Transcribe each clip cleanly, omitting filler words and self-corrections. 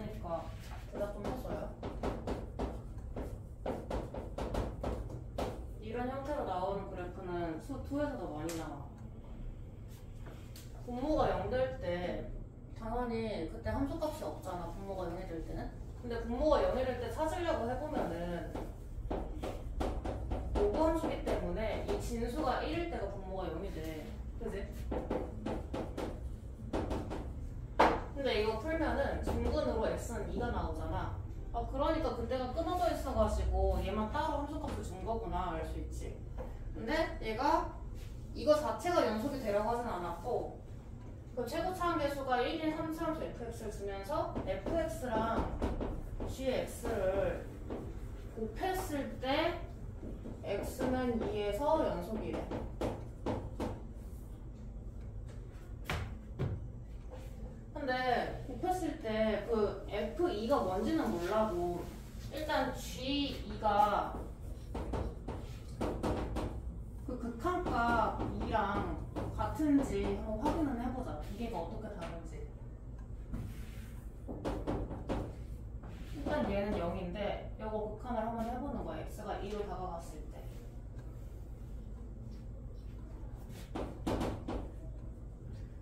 많으니까 대답 좀 했어요. 이런 형태로 나오는 그래프는 수 2에서 더 많이 나와. 분모가 0 될 때 당연히 그때 함수값이 없잖아. 분모가 0이 될 때는. 근데 분모가 0이 될 때 찾으려고 해보면은 로그 함수기 때문에 이 진수가 1일 때가 분모가 0이 돼. 그지? 근데 이거 풀면은 중근으로 x는 2가 나오잖아. 아, 그러니까 그때가 끊어져 있어가지고 얘만 따로 함수값을 준 거구나 알 수 있지. 근데 얘가 이거 자체가 연속이 되려고 하진 않았고 그 최고 차항계수가 1인 3차함수 fx를 주면서 fx랑 gx를 곱했을 때 x는 2에서 연속이래. 근데 곱했을 때 그 f2가 뭔지는 몰라도 일단 g2가 그 극한값 2랑 같은지 한번 확인을 해보자. 기계가 어떻게 다른지. 일단 얘는 0인데 이거 극한을 한번 해보는 거야. x가 2로 다가갔을 때.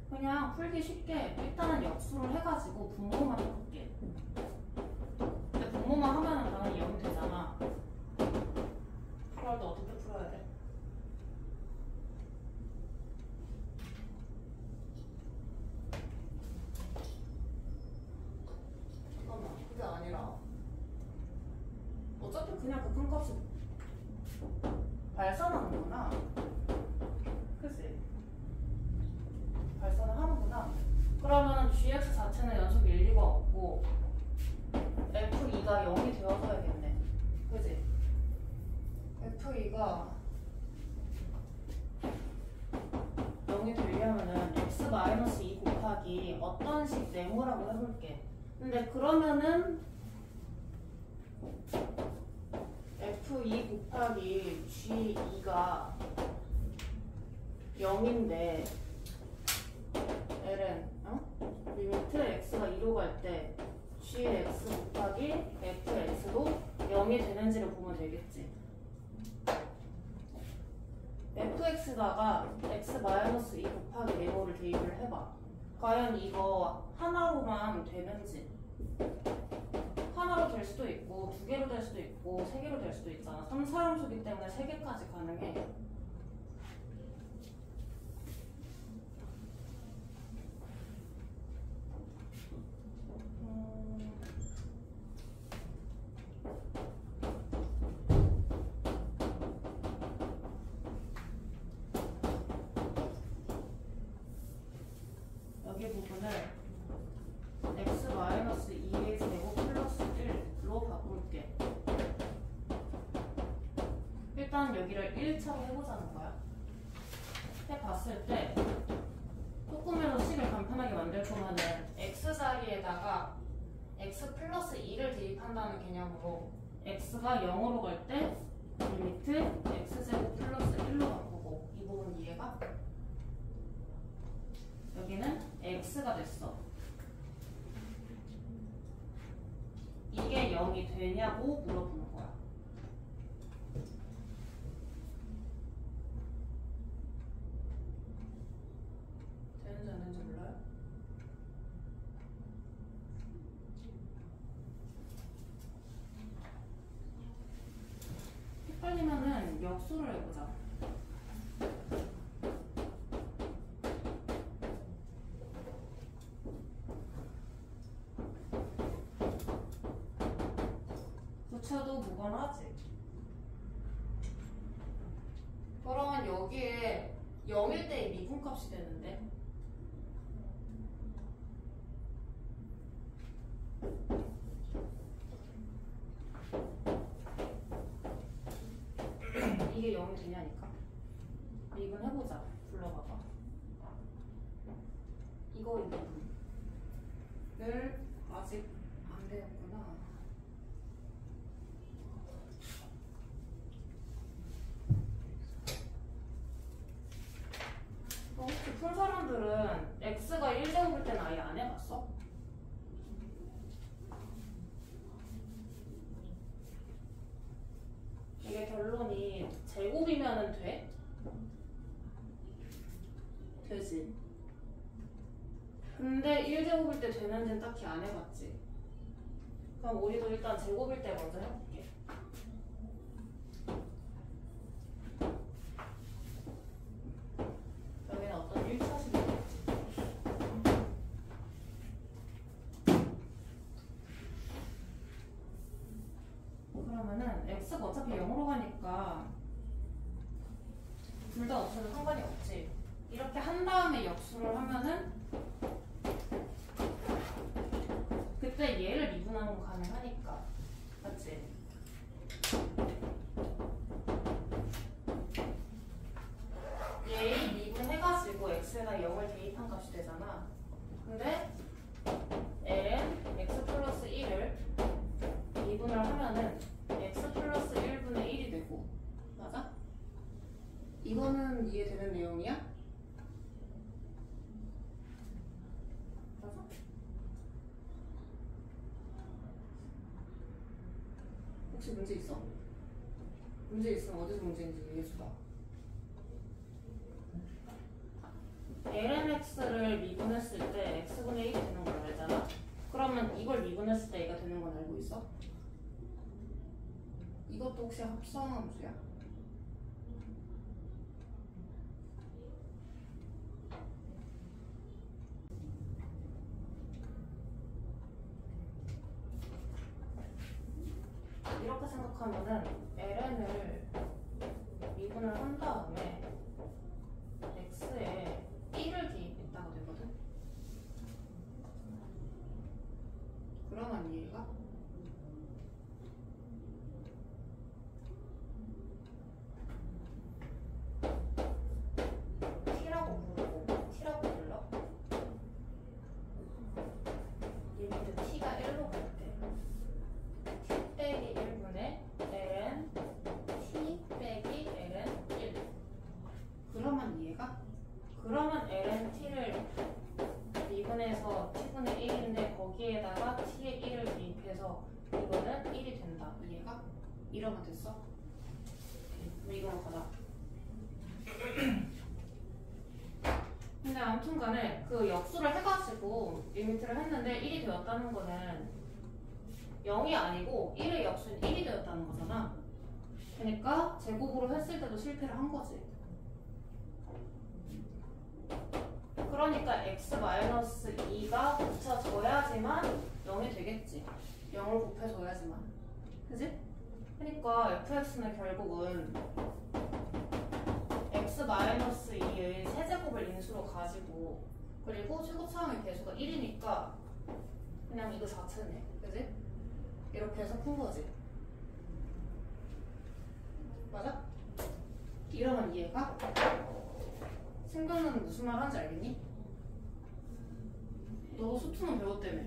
그냥 풀기 쉽게 일단은 역수를 해가지고 분모만 해볼게. 근데 분모만 하면은 당연히 0이 되잖아. 그럴 때 어떻게 풀어야 돼? 잠깐만, 그게 아니라 어차피 그냥 극한값이 발산하는구나. 그치? 발산을 하는구나. 그러면 gx 자체는 연속일 리가 없고 f2가 0이 되어서야겠네. 그지? f2가 0이 되려면은 x-2 곱하기 어떤 식 네모라고 해볼게. 근데 그러면은 f2 곱하기 g2가 0인데 ln 리미트 x가 2로 갈 때 gx 곱하기 fx도 0이 되는지를 보면 되겠지. fx다가 x-2 곱하기 네모를 대입을 해봐. 과연 이거 하나로만 되는지. 하나로 될 수도 있고 2개로 될 수도 있고 3개로 될 수도 있잖아. 3사함수기 때문에 3개까지 가능해. 여기 부분을 x-2의 제곱 플러스 1로 바꿀게. 일단 여기를 1차로 해보자는 거야. 해봤을 때 조금이라도 식을 간편하게 만들 거면은 x 자리에다가 x 플러스 2를 대입한다는 개념으로 x가 0으로 갈 때 리미트 x제곱 플러스 1로 바꾸고. 이 부분 이해가? 여기는 x가 됐어. 이게 0이 되냐고 물어보는 거야. 되는지 안 되는지 몰라요? 헷갈리면은 역수를 해보자. 부채도 무관하지. 그러면 여기에 0일 때의 미분값이 되는데 이게 0이 되냐니까. 미분해보자. 불러봐봐. 이거 이 부분을 아직 안 되었구나. 혹시 풀 사람들은 x가 1제곱일 때는 아예 안 해봤어? 제곱이면은 돼? 되지. 근데 1제곱일 때 되는지는 딱히 안 해봤지. 그럼 우리도 일단 제곱일 때 먼저 해볼게. 여기는 어떤 1차식이겠지. 그러면은 x가 어차피 0으로 가니까 둘 다 없어도 상관이 없지. 이렇게 한 다음에 역수를 하면은 그때 얘를 미분하는 거 가능하니까. 맞지? 얘 미분해가지고 x에다 0을 대입한 값이 되잖아. 근데 ln x 플러스 1을 미분을 하면은 x 플러스 1분의 1이 되고. 맞아? 이거는 이해되는 내용이야? 맞아? 혹시 문제 있어? 문제 있으면 어디서 문제인지 얘기해주라. lnx를 미분했을 때 x분의 1이 되는 걸 알잖아? 그러면 이걸 미분했을 때 얘가 되는 건 알고 있어? 이것도 혹시 합성함수야? 이렇게 생각하면은 ln을 미분을 한 다음에 x에 1을 대입했다가 되거든? 그러면 얘가 t라고 부르고 t라고 불러? 리미트 t가 1로 갈 때 t 빼기 1분의 ln t 빼기 ln 1. 그러면 얘가? 그러면 ln t를 미분해서 t분의 1인데 거기에다가 t의 1을 대입해서 이거는 1이 된다. 이해가? 이러면 됐어? 그럼 이거로 가자. 근데 아무튼 간에 그 역수를 해가지고 리미트를 했는데 1이 되었다는 거는 0이 아니고 1의 역수는 1이 되었다는 거잖아. 그러니까 제곱으로 했을 때도 실패를 한 거지. 그러니까 x-2가 붙여져야지만 0이 되겠지. 0을 곱해줘야지만. 그지? 그러니까 fx는 결국은 x-2의 세제곱을 인수로 가지고 그리고 최고차항의 배수가 1이니까 그냥 이거 자체네. 그지? 이렇게 해서 푼 거지. 맞아? 이러면 이해가? 생각나는 무슨 말 하는지 알겠니? 너 수투는 배웠다며?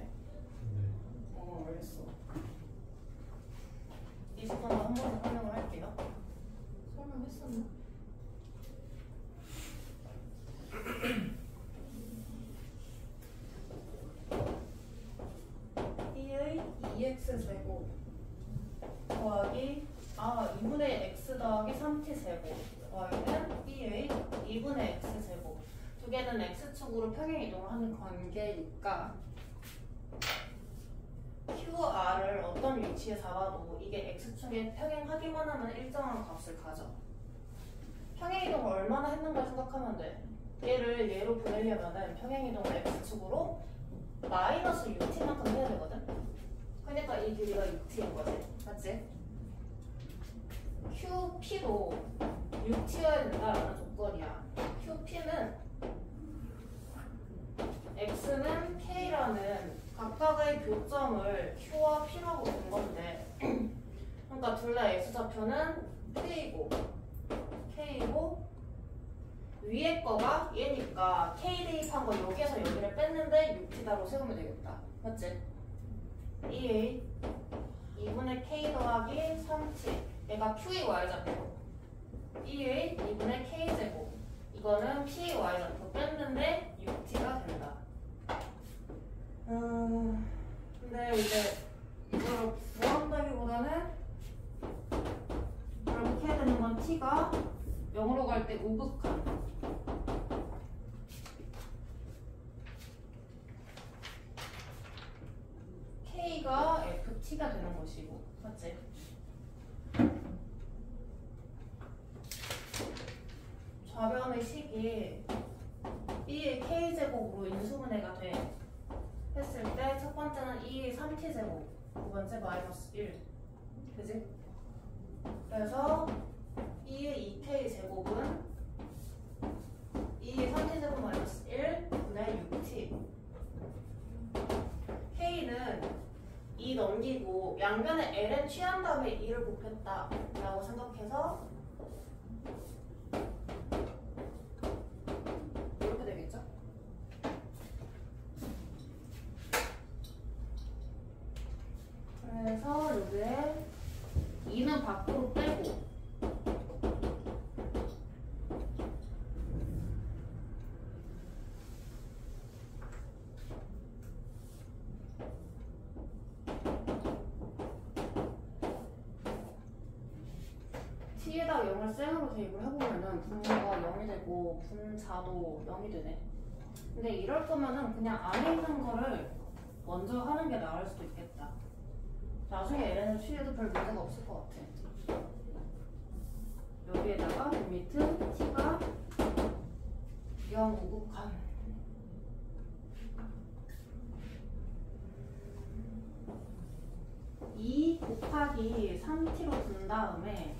알겠어. 20번 더 한 번 더 설명을 할게요. 설명했었나? B의 2x제곱 더하기 2분의 x 더하기 3t제곱 더하기는 B의 2분의 x제곱. 두 개는 x축으로 평행이동을 하는 관계니까 QR을 어떤 위치에 잡아도 이게 x축에 평행하기만 하면 일정한 값을 가져. 평행이동을 얼마나 했는가 생각하면 돼. 얘를 얘로 보내려면 평행이동을 x축으로 마이너스 ut만큼 해야 되거든. 그러니까 이 길이가 ut인 거지. 맞지? QP도 ut여야 된다라는 조건이야. QP는 x는 k라는 각각의 교점을 q와 p라고 본 건데 그러니까 둘 다 x좌표는 k이고 위에 거가 얘니까 k 대입한 거 여기에서 여기를 뺐는데 6t다로 세우면 되겠다. 맞지? 2a 2분의 k 더하기 3t 얘가 q의 y좌표 2a 2분의 k제곱 이거는 p의 y좌표 뺐는데 6t가 된다. 근데 이제 이걸 구한다기보다는 결국 해야 되는 건 t가 0으로 갈 때 우극한 K가 FT가 되는 것이고, 맞지? 좌변의 식이 B의 K제곱으로 인수분해가 돼 했을 때 첫 번째는 2의 3T제곱, 두 번째 마이너스 1, 그지? 그래서 2의 2K제곱은 2의 3T제곱 마이너스 1 분의 6T. K는 2 넘기고 양변에 Ln 취한 다음에 2를 곱했다 라고 생각해서 이렇게 되겠죠? 그래서 여기에 2는 밖으로 빼고 T에다가 0을 쌩으로 대입을 해보면은 분모가 0이 되고 분자도 0이 되네. 근데 이럴 거면은 그냥 안에 있는 거를 먼저 하는 게 나을 수도 있겠다. 나중에 LN을 취해도 별 문제가 없을 것 같아. 여기에다가 리미트 T가 0 우극한 2 곱하기 3T로 둔 다음에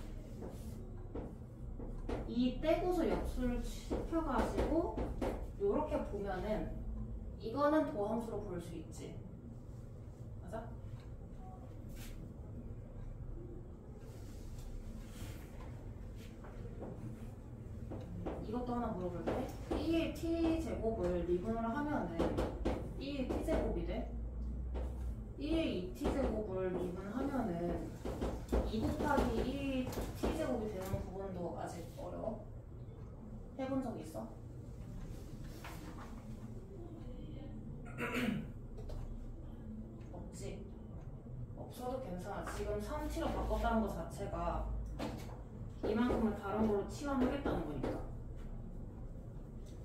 2 떼고서 역수를 시켜가지고 요렇게 보면은 이거는 도함수로 볼 수 있지. 맞아? 이것도 하나 물어볼게. 2의 t제곱을 미분을 하면은 2의 t제곱이 돼? 2의 2t제곱을 미분하면은 2 곱하기 2 t제곱이 되는 부분도 아직 어려워? 해본 적 있어? 없지? 없어도 괜찮아. 지금 3t로 바꿨다는 것 자체가 이만큼을 다른 걸로 치환하겠다는 거니까.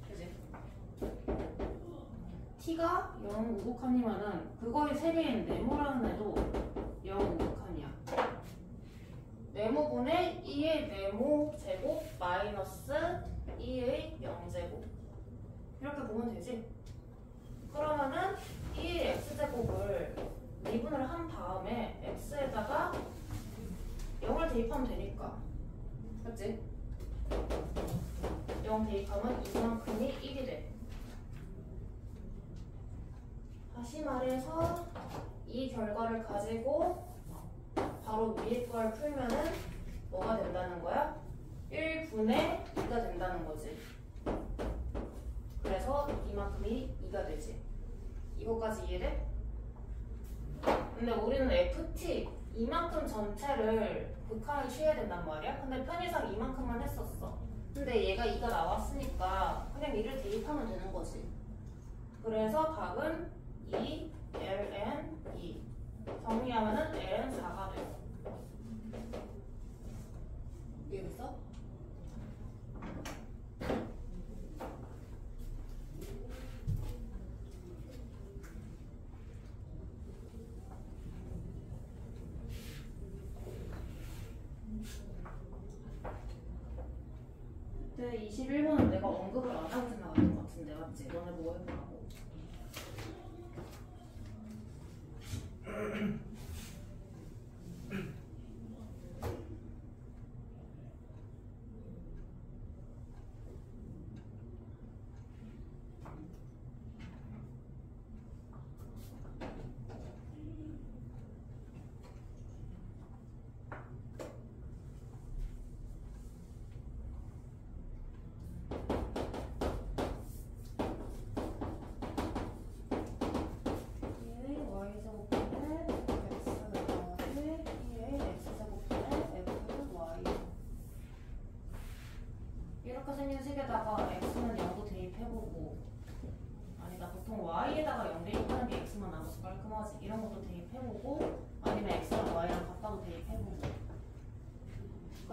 그지? t가 0 우극한이면은 그거의 세배인 네모라는 애도 0 우극한이야. 네모분의 2의 네모 제곱 마이너스 2의 0제곱 이렇게 보면 되지? 그러면은 2의 x제곱을 미분을 한 다음에 x에다가 0을 대입하면 되니까. 맞지? 0 대입하면 이만큼이 1이 돼. 다시 말해서 이 결과를 가지고 바로 위에 걸 풀면은 뭐가 된다는 거야? 1분의 2가 된다는 거지. 그래서 이만큼이 2가 되지. 이거까지 이해돼? 근데 우리는 FT 이만큼 전체를 극한을 취해야 된단 말이야. 근데 편의상 이만큼만 했었어. 근데 얘가 2가 나왔으니까 그냥 2를 대입하면 되는 거지. 그래서 답은 2, ln 2. 정리하면은 ln 4가 돼. 이해했어? 그때 21번은 내가 언급을 안 하고 생각했던 것 같은데, 맞지? 너네 뭐 해보라고?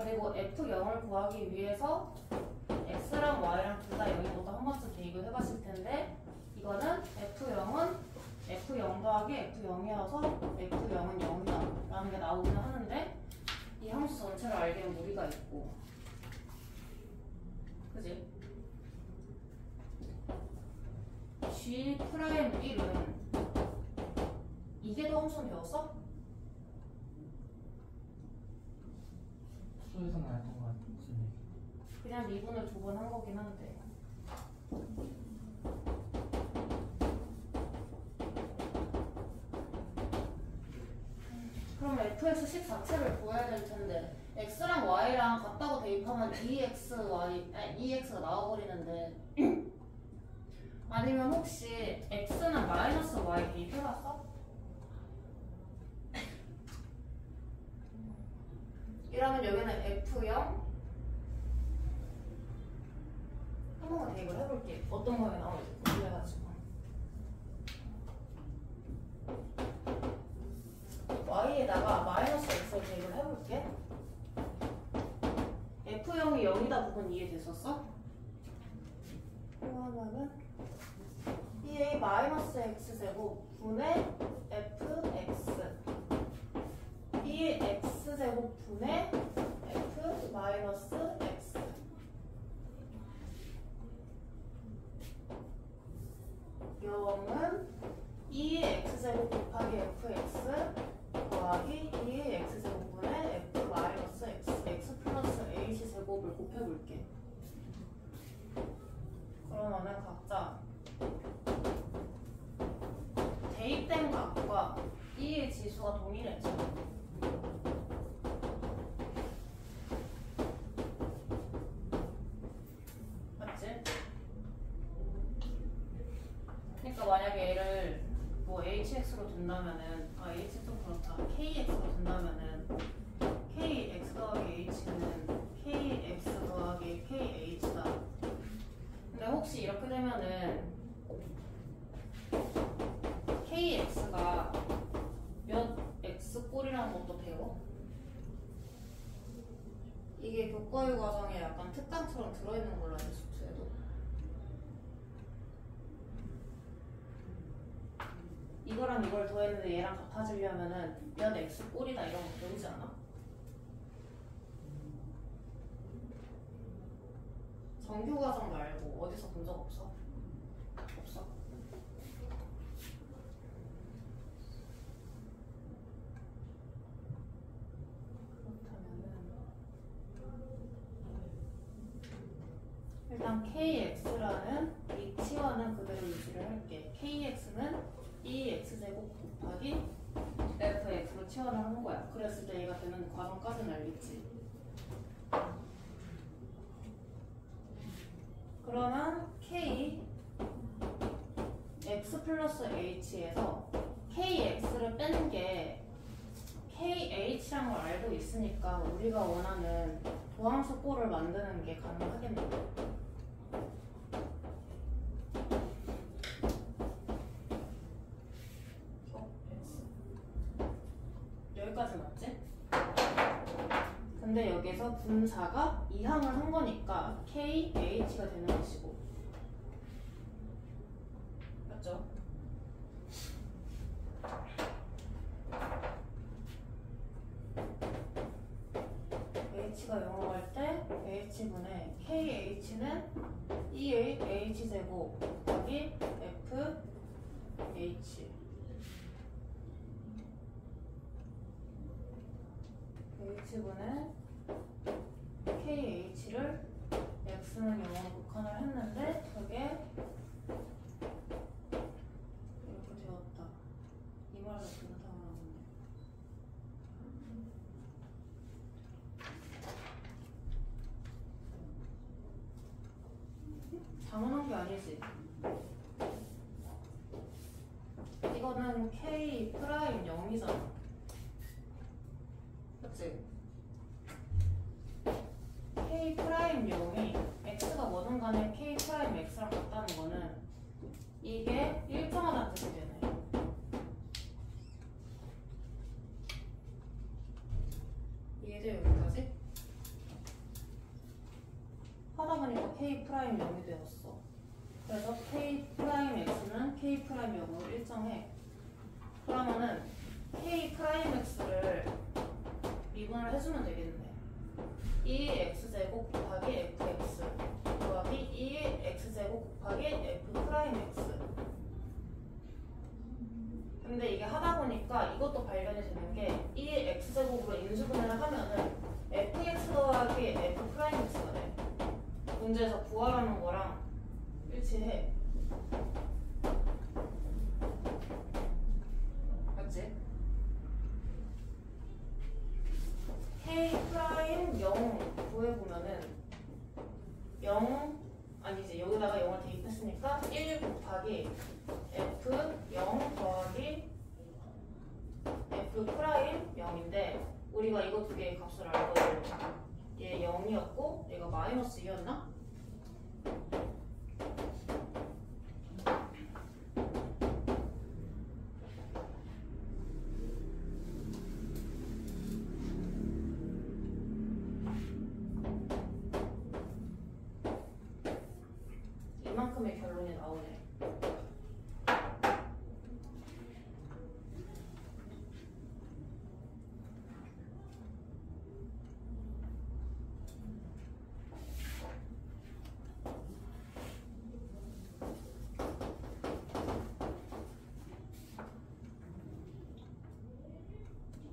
그리고 F0을 구하기 위해서 X랑 Y랑 둘 다 0인 것도 한 번쯤 대입을 해봤을 텐데 이거는 F0은 F0 더하기 F0이어서 F0은 0이다 라는 게 나오기는 하는데 이 함수 전체를 알기엔 무리가 있고 그지? G'1은 이게 더 함수 배웠어? 수에서는 안 했던 것 같은데. 그냥 미분을 두 번 한 거긴 한데 그러면 fx10 자체를 구해야 될 텐데 x랑 y랑 같다고 대입하면 2x가 나와버리는데 아니면 혹시 x는 마이너스 y 대입해봤어? 이러면 여기는 f0 한 번만 대입을 해볼게. 어떤 모양이 나올지 궁금해가지고 y에다가 마이너스 x를 대입을 해볼게. f0이 0이다 부분 이해됐었어? 그러면은 2a 마이너스 x제곱 분의 fx 2x제곱 분의 f 마이너스 x 0은 2x제곱 곱하기 fx 더하기 2x제곱분의 f 마이너스 x x 플러스 h제곱을 곱해볼게. 그러면은 각자 대입된 값과 2의 지수가 동일해져. 맞지? 그러니까 만약에 얘를 뭐 hx로 둔다면은 h 좀 그렇다. kx로 둔다면은 kx 더하기 h는 kx 더하기 kh다. 근데 혹시 이렇게 되면은 kx가 몇 x꼴이라는 것도 배워? 이게 교과유 과정에 약간 특강처럼 들어있는 걸로 알고 수투에도 이거랑 이걸 더했는데 얘랑 같아지려면은 몇 x꼴이다 이런 거 배우지 않아? 정규 과정 말고 어디서 본 적 없어? 없어? 일단 kx라는 이 치환은 그대로 유지를 할게. kx는 2x제곱 곱하기 fx로 치환을 하는 거야. 그랬을 때 얘가 되는 과정까지는 알겠지. 그러면 k x 플러스 h에서 kx를 뺀 게 kh라는 걸 알고 있으니까 우리가 원하는 도함수 꼴을 만드는 게 가능하겠네. 여기까지 맞지? 근데 여기서 분자가 이항을 한 거니까 KH가 되는 것이고 맞죠? H가 0으로 갈 때 H분의 KH는 2H제곱 곱하기 FH H분의 KH를 X는 0으로 극한을 했는데 저게 이렇게 되었다. 이 말을 듣는 상황인데 당연한 게 아니지. 이거는 K 프라임 0이잖아. 그치? K 프라임 0이 X가 뭐든 간에 K 프라임 X랑 같다는 거는 이게 일정하다는 뜻이 되네. 이해돼 여기까지? K 프라임 0이 되었어. 그래서 K 프라임 X는 K 프라임 0으로 일정해. 그러면은 K 프라임 X를 미분을 해주면 되겠네. 2x제곱 곱하기 fx 더하기 2x제곱 곱하기 f 프라임 x. 근데 이게 하다 보니까 이것도 발견이 되는 게 2x제곱으로 인수분해를 하면은 fx 더하기 f 프라임 x가 돼. 문제에서 구하라는 거랑 일치해. 맞지? K 프라임 0 구해보면은 0 아니지, 여기다가 0을 대입했으니까 1 곱하기 F 0 더하기 F 프라임 0인데 우리가 이거 두 개의 값을 알거든. 얘 0이었고 얘가 마이너스 2였나? 이만큼의 결론이 나오네.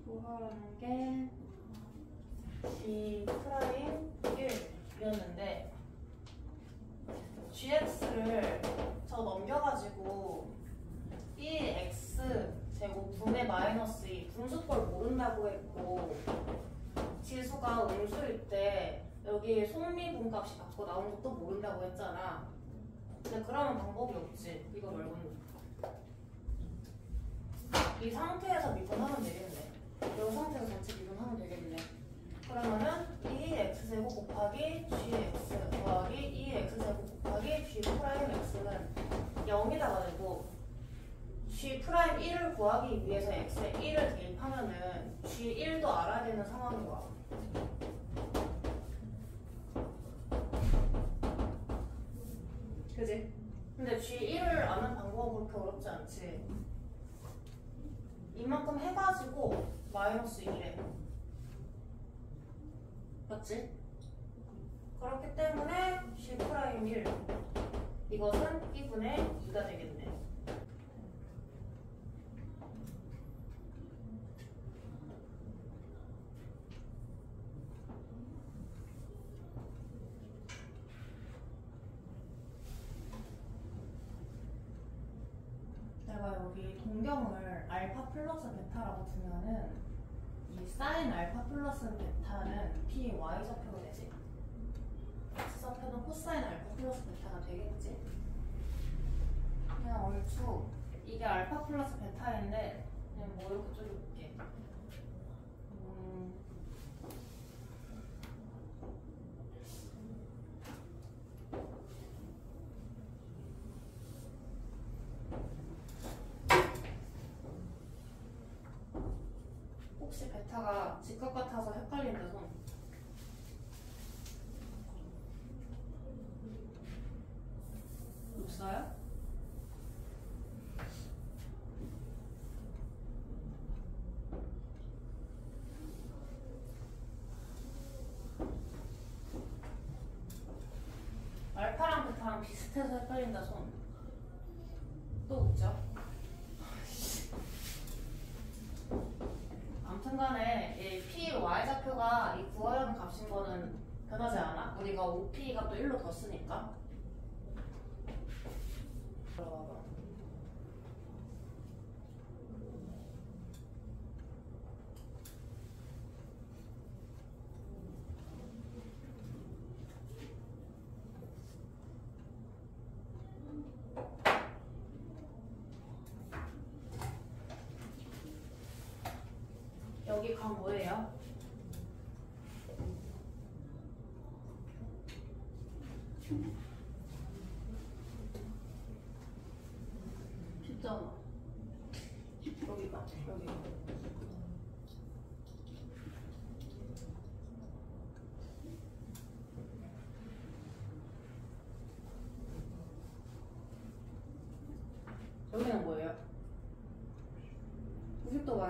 구하라는 게 G 프라임 1이었는데 gx를 저 넘겨가지고 2x 제곱 분의 마이너스 2 분수꼴 모른다고 했고 지수가 음수일 때 여기 속미분 값이 갖고 나온 것도 모른다고 했잖아. 근데 그러면 방법이 없지. 이거 말고는. 이 상태에서 미분하면 되겠네. 이 상태에서 전체 미분하면 되겠네. 그러면은 2x제곱 곱하기 gx 더하기 2x제곱 곱하기 g 프라임 x는 0이다가 되고 g 프라임 1을 구하기 위해서 x에 1을 대입하면은 g1도 알아야 되는 상황인 거야. 그지? 근데 g1을 아는 방법은 그렇게 어렵지 않지. 이만큼 해가지고 마이너스 1에 맞지? 그렇기 때문에 C 프라임 1 이것은 2분의 2가 되겠네. 내가 여기 동경을 알파 플러스 베타라고 두면은 이 사인 알파 플러스 베타는 P Y 좌표로 되지. X 좌표는 코사인 알파 플러스 베타가 되겠지. 그냥 얼추 이게 알파 플러스 베타인데 그냥 뭐 이렇게 줄여볼게. 혹시 베타가 직각 같아서 헷갈린다 손. 없어요? 알파랑 베타랑 비슷해서 헷갈린다 손. 또 웃죠? 아무튼간에 이 P, Y 좌표가 이 구하려는 값인 거는 변하지 않아. 우리가 OP가 또 1로 더 쓰니까. 들어가봐. 여기 간 뭐예요? 쉽잖아. 여기가 여기.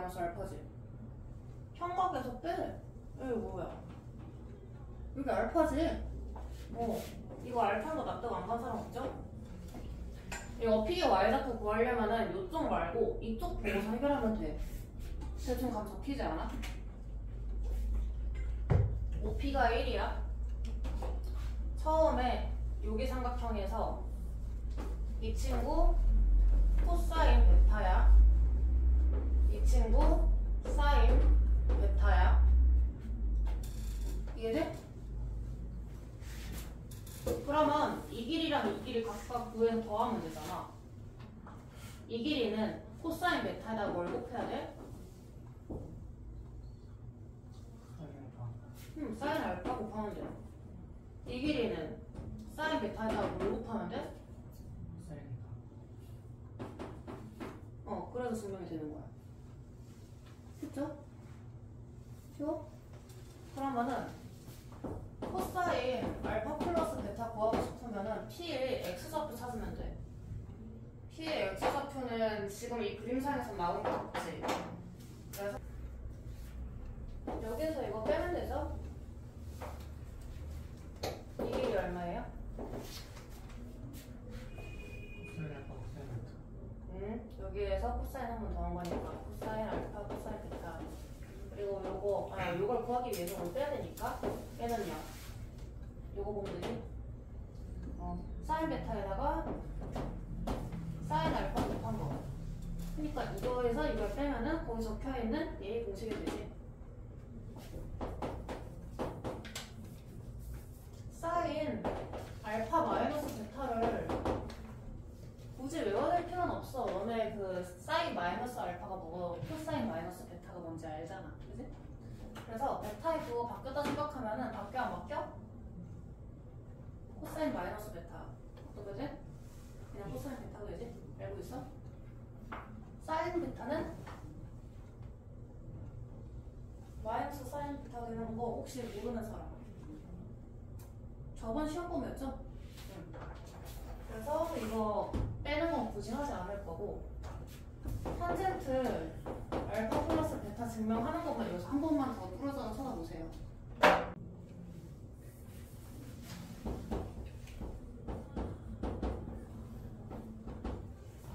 마이너스 알파지. 현각에서 빼. 여기 뭐야? 여기 알파지. 이거 알파인 거 납득 안 간 사람 없죠? 이거 P의 Y좌표 구하려면은 이쪽 말고 이쪽 보고서 해결하면 돼. 대충 감 잡히지 않아? 5P가 1이야. 처음에 여기 삼각형에서 이 친구 코사인 베타야. 이 친구 사인 베타야. 이해돼? 그러면 이 길이랑 이 길이 각각 구해서 더하면 되잖아. 이 길이는 코사인 베타에다 뭘 곱해야 돼? 사인 알파 곱하면 돼. 이 길이는 사인 베타에다 뭘 곱하면 돼? 그래서 증명이 되는 거야. 그쵸? 쉬워? 그러면은 코사인 알파 플러스 베타 구하고 싶으면은 P의 X좌표 찾으면 돼. P의 X좌표는 지금 이 그림상에서 나온 거 없지? 그래서 여기서 이거 빼면 되죠? 이 길이 얼마예요? 여기에서 코사인 한 번 더한 거니까 코사인 알파 코사인 베타. 그리고 요걸 구하기 위해서 뭘 빼야 되니까 얘는요. 요거 보면 되지? 사인 베타에다가 사인 알파 곱한 거. 그러니까 이거에서 이걸 빼면은 거기 적혀있는 얘의 공식이 되지. 사인 알파 마이너스 베타를 굳이 외워야 될 필요는 없어. 너네 그 사인 마이너스 알파가 뭐고 코사인 마이너스 베타가 뭔지 알잖아. 그지? 그래서 베타의 그거 바뀌었다 생각하면은 바뀌어 안 바뀌어? 코사인 마이너스 베타. 어떡하지? 그냥 코사인 베타가 되지? 알고 있어? 사인 베타는 마이너스 사인 베타가 되는 거 혹시 모르는 사람? 저번 시험 보면였죠? 그래서 이거 빼는 건 굳이 하지 않을 거고 탄젠트 알파 플러스 베타 증명하는 것만 여기서 한 번만 더 풀어서 찾아보세요.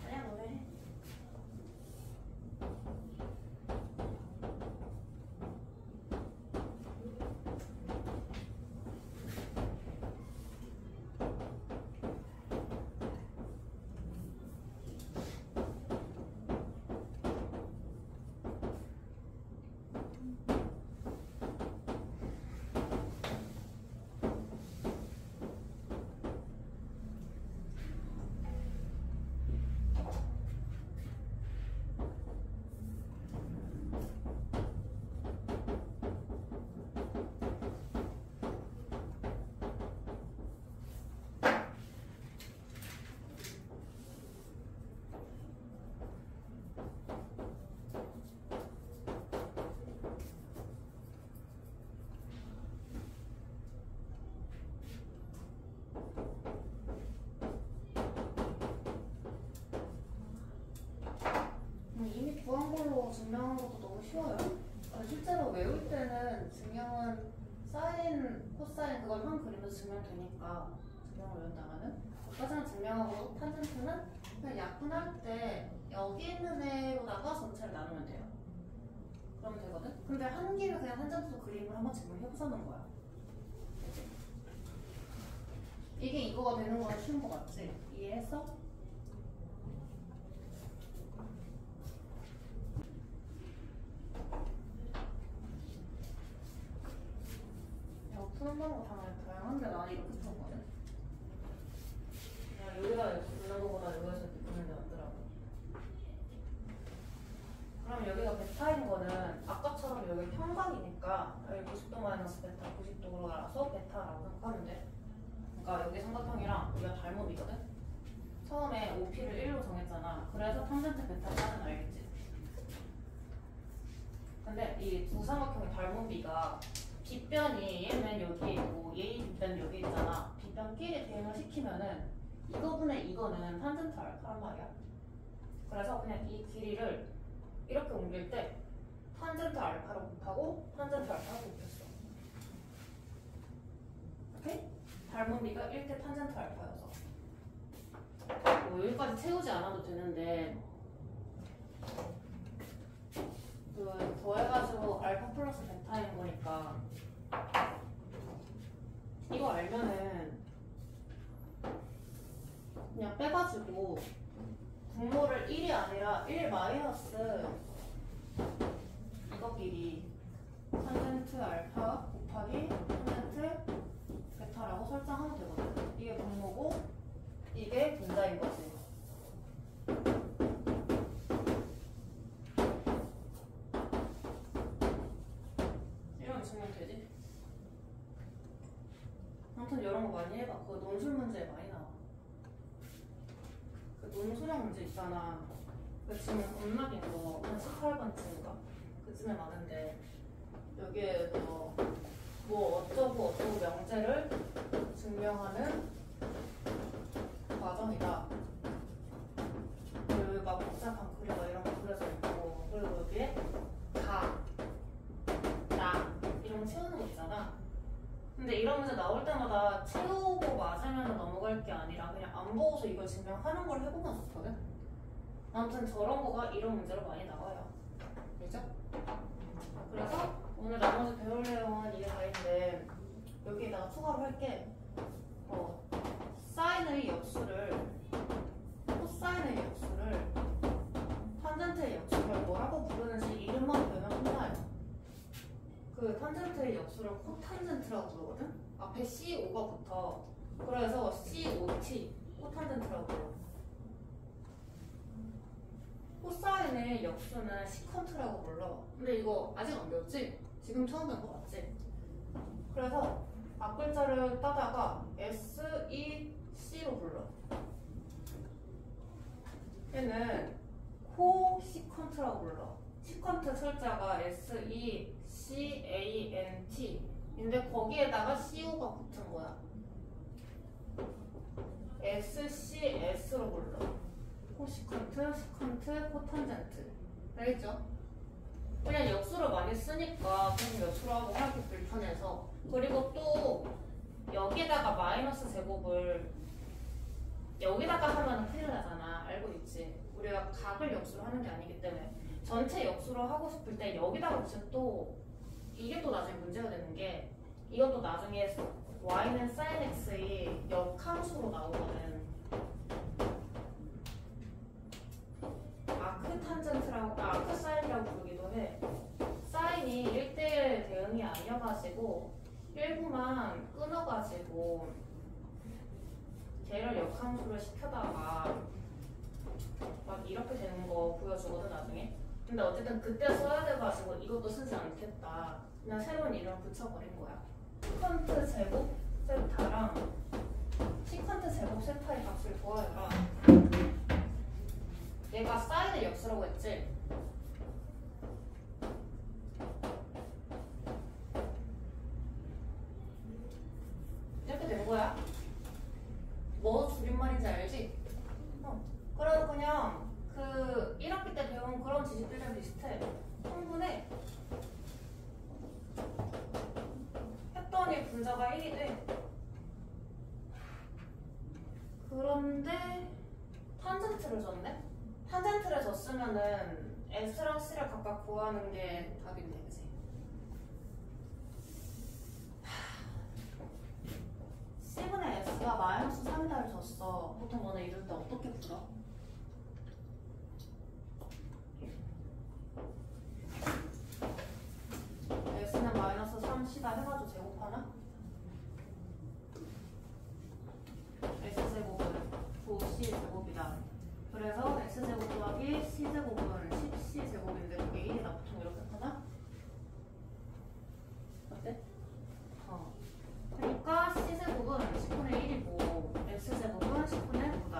아니야 너네 해. 이미 구한 걸로 증명한 것도 너무 쉬워요. 실제로 외울 때는 증명은 사인, 코사인 그걸 한 그림에서 증명되니까 증명을 외운다가는 여기까지는 증명하고 탄젠트는 그냥 약분할 때 여기 있는 애로다가 전체를 나누면 돼요. 그러면 되거든? 근데 한 김에 그냥 탄젠트 그림을 한번 증명해보자는 거야. 이게 이거가 되는 거가 쉬운 거 맞지? 이해했어? 푸는 방법 다양한데 나는 이렇게 풀었거든. 여기다 넣는 거보다 여기서 넣는 게 낫더라고. 그럼 여기가 베타인 거는 아까처럼 여기 평각이니까 여기 90도 마이너스 베타 90도로 알아서 베타라고 생각하면 돼. 그러니까 여기 삼각형이랑 여기가 닮음이거든. 처음에 OP를 1로 정했잖아. 그래서 탄젠트 베타는 알겠지? 근데 이 두 삼각형의 닮음비가 빗변이 얘는 여기에 있고 얘의 빗변이 여기 있잖아. 빗변끼리 대응을 시키면은 이거분의 이거는 탄젠트 알파란 말이야. 그래서 그냥 이 길이를 이렇게 옮길 때 탄젠트 알파로 곱하고 탄젠트 알파로 곱했어. 오케이? 닮은비가 1대 탄젠트 알파여서 뭐 여기까지 채우지 않아도 되는데 그 더해가지고 알파 플러스 베타인 거니까 이거 알면은 그냥 빼가지고 분모를 1이 아니라 1 마이너스 이거끼리 탄젠트 알파 곱하기 탄젠트 베타라고 설정하면 되거든. 이게 분모고 이게 분자인 거지. 이러면 증명 되지? 아무튼 이런 거 많이 해봐. 그거 논술 문제에 많이 나와. 그 논술형 문제 있잖아. 그 지금 겁나긴 거 한 18번쯤인가? 그쯤에 많은데 여기에 뭐 어쩌고 명제를 증명하는 과정이다. 그리고 막 복잡한 그림과 이런 거 그려져 있고 그리고 여기에 나 이런 거 채우는 거 있잖아. 근데 이런 문제 나올 때마다 채우고 맞으면 넘어갈 게 아니라 그냥 안 보고서 이걸 증명하는 걸 해보면 좋거든. 아무튼 저런 거가 이런 문제로 많이 나와요. 그죠? 그래서 오늘 나머지 배울 내용은 이게 다인데 여기에다가 추가로 할게 사인의 역수를 코사인의 역수를 탄젠트의 역수를 뭐라고 부르는지 이름만 배우면 끝나요. 그 탄젠트의 역수를 코탄젠트라고 부르거든? 앞에 CO가 붙어. 그래서 COT 코탄젠트라고 불러. 코사인의 역수는 시컨트라고 불러. 근데 이거 아직 안 배웠지? 지금 처음 배운 거 맞지? 그래서 앞글자를 따다가 SEC로 불러. 얘는 코시컨트라고 불러. 시컨트 철자가 SECANT 인데 거기에다가 CO가 붙은 거야. SCS로 불러. 코시컨트, 시컨트, 코탄젠트. 알겠죠? 그냥 역수를 많이 쓰니까 그냥 역수로 하고 하기 불편해서. 그리고 또 여기다가 마이너스 제곱을 여기다가 하면 큰일 나잖아. 알고 있지? 우리가 각을 역수로 하는 게 아니기 때문에 전체 역수로 하고 싶을 때 여기다가 붙이면 또 이게 또 나중에 문제가 되는 게 이것도 나중에 y는 sin x의 역함수로 나오거든. 아크 사인이라고 부르기도 해. 사인이 1대1 대응이 아니어가지고 일부만 끊어가지고 걔를 역함수를 시켜다가 막 이렇게 되는 거 보여주거든 나중에. 근데 어쨌든 그때 써야 돼가지고 이것도 쓰지 않겠다. 그냥 새로운 이름 붙여버린 거야. 시컨트 제곱 세타랑 시컨트 제곱 세타의 값을 구하여라. 얘가 사인의 역수라고 했지? 이렇게 된 거야. 뭐 줄임말인지 알지? 그래도 그냥 그 1학기 때 배운 그런 지식들이랑 비슷해. 성분에 했더니 분자가 1이 돼. 그런데 탄젠트를 줬네? 탄젠트를 줬으면은 S랑 C를 각각 구하는 게 답인데, 그치? C분의 S가 마이너스 3이다를 줬어. 보통 너네 이럴 때 어떻게 풀어? S는 마이너스 3C다 해가지고 제곱하나? S제곱은 9C제곱이다. 그래서 S제곱 더하기 C제곱은 10C제곱인데 그게 1이다. 보통 이렇게 하나? 어때? 그러니까 C제곱은 10분의 1이고 X제곱은 10분의 9다.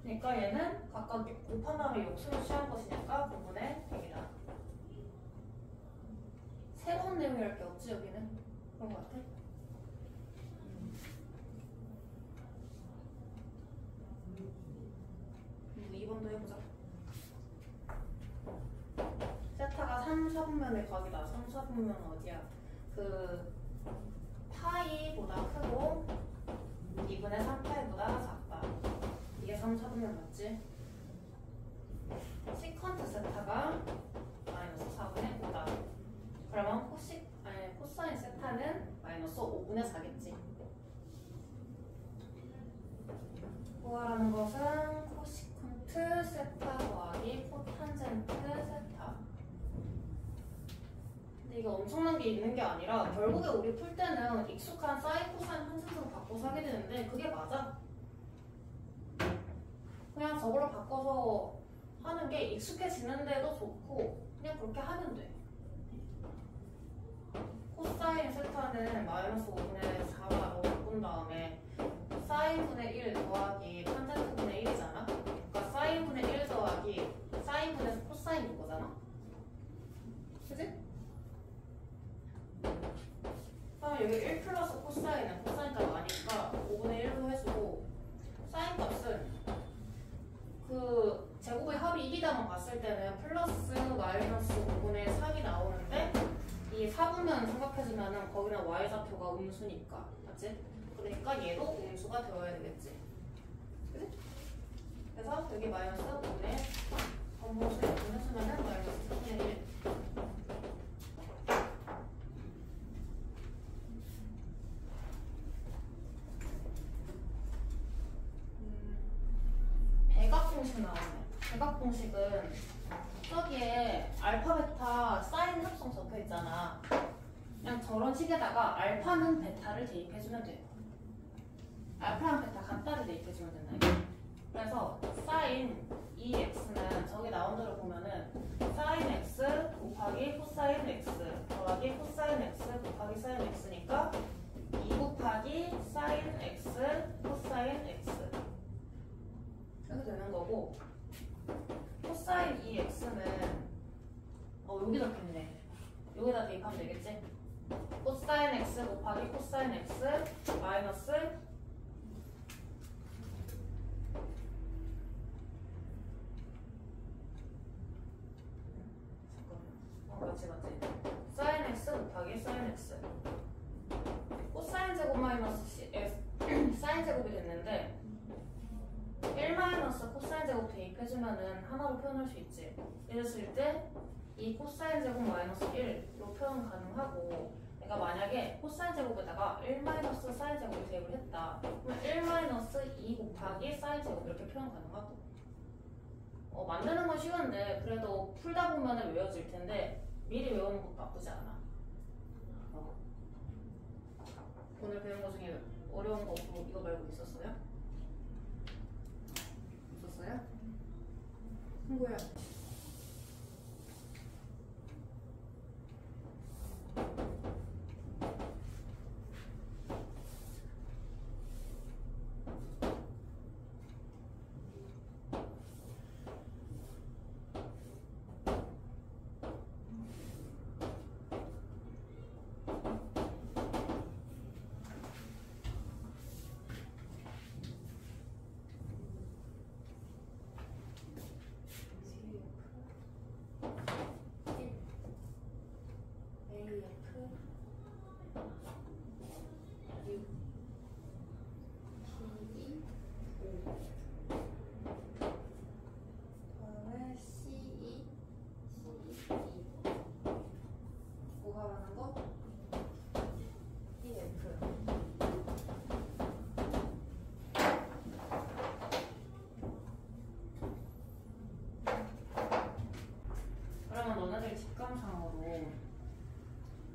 그러니까 얘는 각각 곱한 다음에 역수를 취한 것이니까 9분의 100이다. 새로운 내용이랄 게 없지 여기는? 그런 것 같아? 2번도 해보자. 세타가 3차분면의 각이다. 3차분면 어디야? 그 파이보다 크고 2분의 3파이보다 작다. 이게 3차분면 맞지? 시컨트 세타가 마이너스 4분의 5다. 그러면 코사인 세타는 마이너스 5분의 4겠지. 구하라는 것은 코시컨트 세타 더하기 코탄젠트 세타. 근데 이게 엄청난 게 있는 게 아니라 결국에 우리 풀 때는 익숙한 사인, 코사인 판셋으로 바꿔서 하게 되는데 그게 맞아. 그냥 저걸로 바꿔서 하는 게 익숙해지는데도 좋고 그냥 그렇게 하면 돼. 코사인 세타는 마이너스 5분의 4로 바꾼 다음에 사인분의 1 더하기 탄젠트분의 1이잖아. 그러니까 사인분의 1 더하기 사인분의 코사인인 거잖아. 그치? 그럼 여기 1 플러스 코사인은 코사인 값 아니까 5분의 1로 해주고 사인 값은 그 제곱의 합이 1이다만 봤을 때는 플러스 마이너스 5분의 3이 나오는데 이 4분면 생각해주면은 거기는 y좌표가 음수니까 맞지? 그러니까 얘도 음수가 되어야 되겠지. 그치? 그래서 여기 마이너스 5분의 분모수 해주면은 마이너스 4분의 1. 백악 공식 나오네. 백악 공식은 저기에 알파, 베타, 사인 합성 적혀 있잖아. 그냥 저런 식에다가 알파는 베타를 대입해주면 돼. 알파랑 베타 간단히 대입해주면 된다. 그래서 사인 2x는 저기 나온 대로 보면은 사인 x 곱하기 코사인 x 더하기 코사인 x 곱하기 사인 x니까 2 곱하기 사인 x 코사인 x 이렇게 되는 거고, 코사인 2x는 여기 적혀있네. 여기다 대입하면 되겠지? 코사인 x 곱하기 코사인 x 마이너스 맞지. 사인 x 곱하기 사인 x 코사인 제곱 마이너스 사인 제곱이 됐는데 1 마이너스 코사인 제곱 대입해주면은 하나로 표현할 수 있지. 이랬을 때 이 코사인 제곱 마이너스 1로 표현 가능하고, 그러니까 만약에 코사인 제곱에다가 1 마이너스 사인 제곱을 대입을 했다. 그러면 1 마이너스 2 곱하기 사인 제곱 이렇게 표현 가능하고. 만드는 건 쉬운데 그래도 풀다 보면은 외워질 텐데 미리 외우는 것도 나쁘지 않아. 오늘 배운 거 중에 어려운 거 이거 말고 있었어요? 있었어요? 친구야.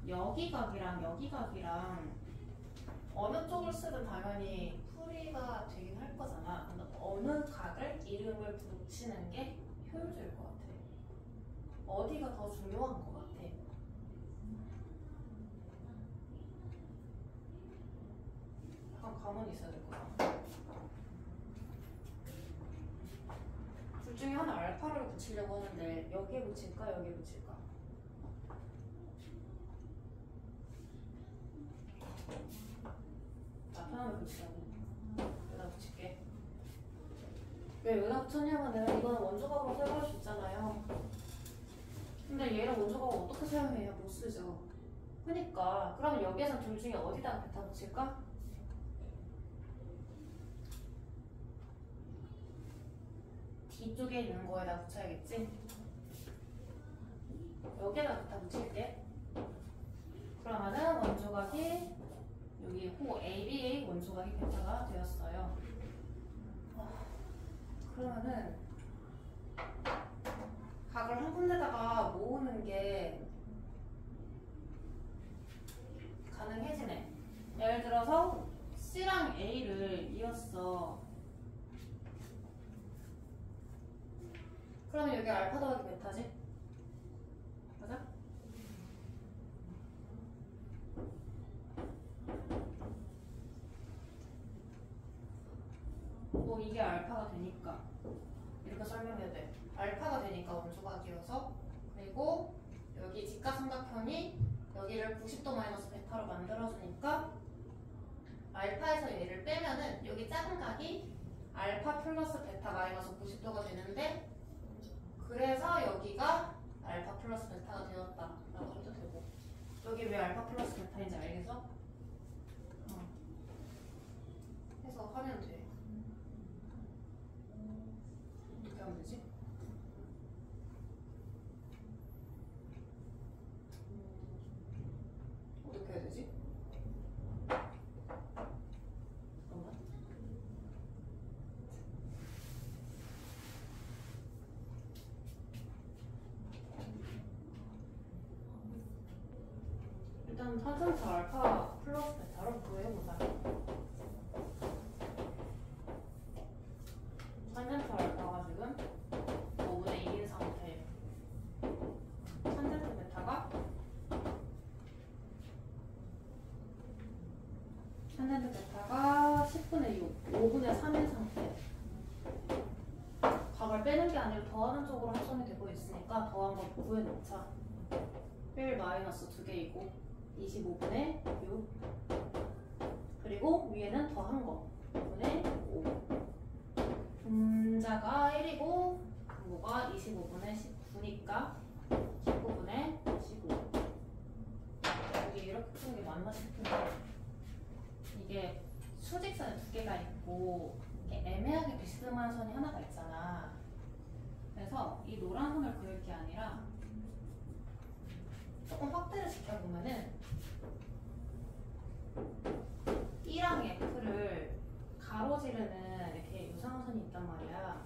여기각이랑 여기각이랑 어느 쪽을 쓰든 당연히 풀이가 되긴 할 거잖아. 근데 어느 각을 이름을 붙이는 게 효율적일 것 같아. 어디가 더 중요한 것 같아. 약간 가만히 있어야 될 거야. 둘 중에 하나 알파를 붙이려고 하는데 여기에 붙일까 여기에 붙일까? 편하게 붙이라고. 여기다 붙일게. 왜 여기다 붙였냐면은 이거는 원조각으로 사용할 수 있잖아요. 근데 얘를 원조각을 어떻게 사용해요? 못 쓰죠. 그니까 그럼 여기에서 둘 중에 어디다가 베타 붙일까? 뒤쪽에 있는 거에다 붙여야겠지? 여기에다 베타 붙일게. 그러면은 원조각이 여기 호 ABA 원조각이 베타가 되었어요. 그러면은 각을 한 군데다가 모으는 게 가능해지네. 예를 들어서 C랑 A를 이었어. 그러면 여기 알파 더하기 베타지? 맞아? 뭐 이게 알파가 되니까 이렇게 설명해야 돼. 알파가 되니까 원조각이어서, 그리고 여기 직각삼각형이 여기를 90도 마이너스 베타로 만들어주니까 알파에서 얘를 빼면은 여기 작은 각이 알파 플러스 베타 마이너스 90도가 되는데, 그래서 여기가 알파 플러스 베타가 되었다 라고 해도 되고. 여기 왜 알파 플러스 베타인지 알겠어? 해서 하면 돼. 어떻게 하면 되지? 어떻게 해야 되지? 잠깐만. 일단 탄젠트 알파 플러스 베타로 구해보자. 탄젠트 알파가 지금 5분의 1인 상태. 탄젠트 베타가 10분의 6, 5분의 3인 상태. 각을 빼는 게 아니라 더하는 쪽으로 합성이 되고 있으니까 더한 걸 구해놓자. 1 마이너스 2개이고 25분의 6. 그리고 위에는 더한 거 5분의 5. 분자가 1이고 분모가 25분의 19니까 19분의 15. 여기 이렇게 푸는 게 맞나 싶은데, 이게 수직선이 두 개가 있고 애매하게 비스듬한 선이 하나가 있잖아. 그래서 이 노란 선을 그릴 게 아니라 조금 확대를 시켜보면은 E랑 F를 가로지르는 이렇게 유사한 선이 있단 말이야.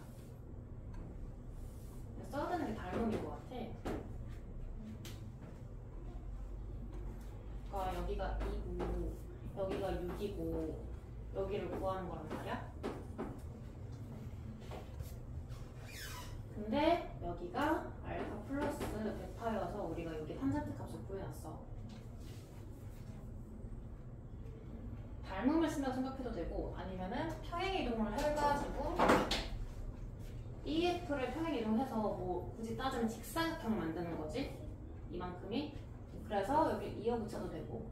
써야 되는 게 닮음인 것 같아. 그러니까 여기가 2고 여기가 6이고 여기를 구하는 거란 말이야. 근데 여기가 알파 플러스 베타여서 우리가 여기 탄젠트 값을 구해놨어. 닮음을 쓴다고 생각해도 되고, 아니면은 평행이동을 해가지고 EF를 평행이동해서 뭐 굳이 따지면 직사각형을 만드는 거지, 이만큼이. 그래서 여기 이어붙여도 되고.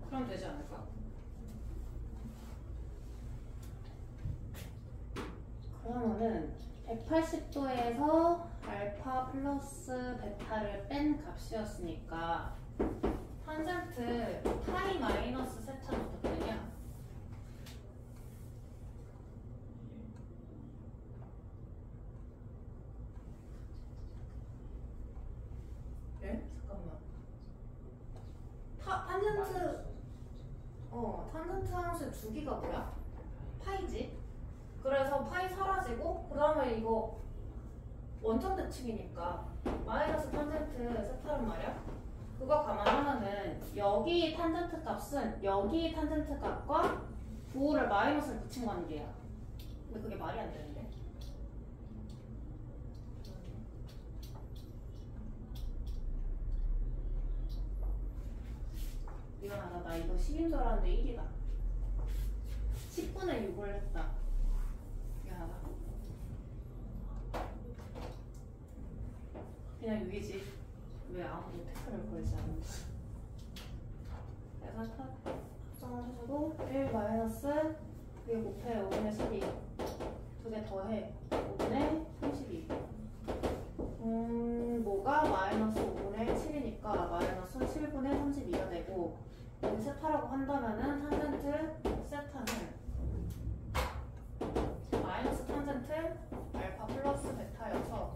그럼 되지 않을까? 그러면은 180도에서 알파 플러스 베타를 뺀 값이었으니까 탄젠트 파이 마이너스 세타는 어떻게 되냐? 예? 잠깐만. 탄젠트 함수의 주기가 뭐야? 파이지? 그래서 파이 사라지고, 그 다음에 이거 원점 대칭이니까 마이너스 탄젠트 세타란 말이야? 그거 감안하면은 여기 탄젠트 값은 여기 탄젠트 값과 부호를 마이너스를 붙인 관계야. 근데 그게 말이 안 되는데? 미안하다. 나 이거 10인 줄 알았는데 1이다. 10분의 6을 했다. 미안하다. 그냥 6이지. 왜 아무도 태클을 걸지 않는지. 그래서 합성을 해주고 1 마이너스 그게 곱해 5분의 12 두 개 더해 5분의 32 뭐가 마이너스 5분의 7이니까 마이너스 7분의 32가 되고 여기 세타라고 한다면은 탄젠트 세타는 마이너스 탄젠트 알파 플러스 베타여서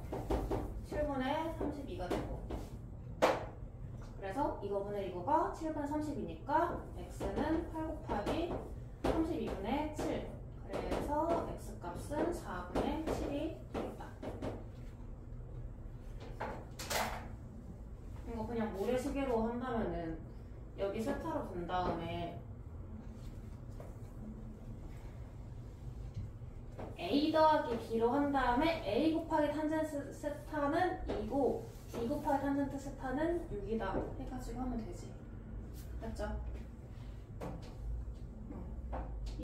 7분의 32가 되고 그래서 이거분의 이거가 7분의 30이니까 x는 8 곱하기 32분의 7 그래서 x값은 4분의 7이 되겠다. 이거 그냥 모래시계로 한다면은 여기 세타로 둔 다음에 a 더하기 b로 한 다음에 a 곱하기 탄젠트 세타는 2고 b 곱하기 탄젠트 세타는 6이다 해가지고 하면 되지. 됐죠?